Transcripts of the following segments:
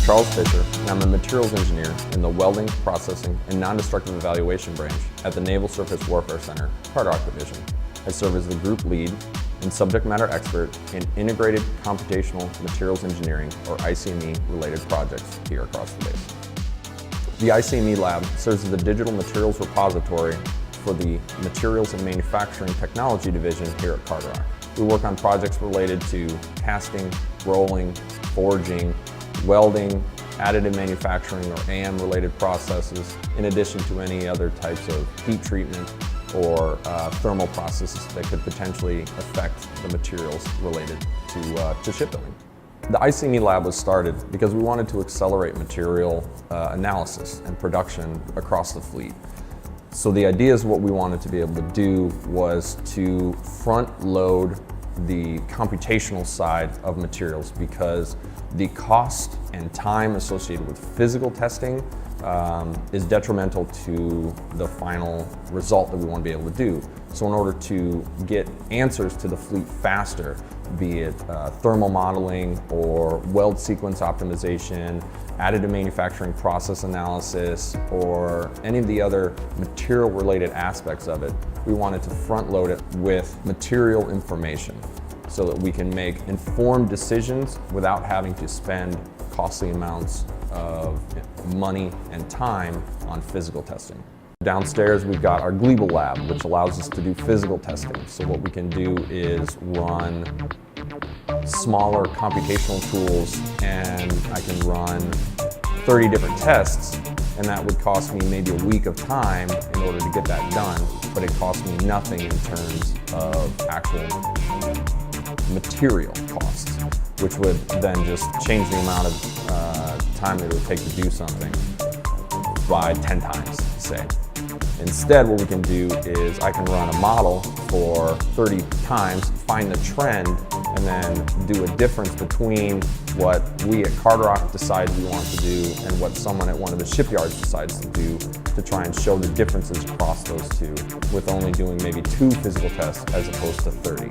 Charles Fisher, and I'm a materials engineer in the Welding, Processing, and Non-Destructive Evaluation branch at the Naval Surface Warfare Center, Carderock Division. I serve as the group lead and subject matter expert in integrated computational materials engineering, or ICME, related projects here across the base. The ICME Lab serves as the digital materials repository for the Materials and Manufacturing Technology Division here at Carderock. We work on projects related to casting, rolling, forging, welding, additive manufacturing or AM related processes, in addition to any other types of heat treatment or thermal processes that could potentially affect the materials related to shipbuilding. The ICME Lab was started because we wanted to accelerate material analysis and production across the fleet. So the idea is what we wanted to be able to do was to front load the computational side of materials, because the cost and time associated with physical testing is detrimental to the final result that we want to be able to do. So in order to get answers to the fleet faster, be it thermal modeling or weld sequence optimization, additive manufacturing process analysis, or any of the other material related aspects of it, we wanted to front load it with material information so that we can make informed decisions without having to spend costly amounts of money and time on physical testing. Downstairs we've got our Global Lab, which allows us to do physical testing. So what we can do is run smaller computational tools, and I can run 30 different tests, and that would cost me maybe a week of time in order to get that done, but it costs me nothing in terms of actual material costs, which would then just change the amount of time it would take to do something by 10 times, say. Instead, what we can do is I can run a model for 30 times, find the trend, and then do a difference between what we at Carderock decide we want to do and what someone at one of the shipyards decides to do, to try and show the differences across those two, with only doing maybe 2 physical tests as opposed to 30.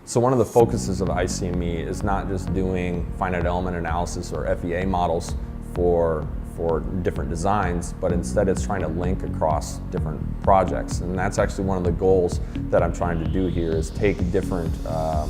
So one of the focuses of ICME is not just doing finite element analysis or FEA models for different designs, but instead it's trying to link across different projects. And that's actually one of the goals that I'm trying to do here, is take different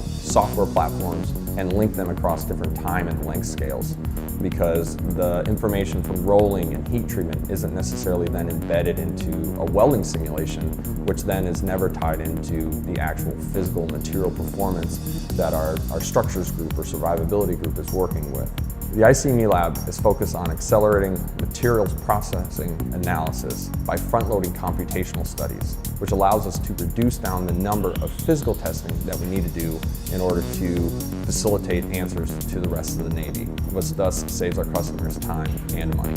software platforms and link them across different time and length scales, because the information from rolling and heat treatment isn't necessarily then embedded into a welding simulation, which then is never tied into the actual physical material performance that our structures group or survivability group is working with. The ICME Lab is focused on accelerating materials processing analysis by front-loading computational studies, which allows us to reduce down the number of physical testing that we need to do in order to facilitate answers to the rest of the Navy, which thus saves our customers time and money.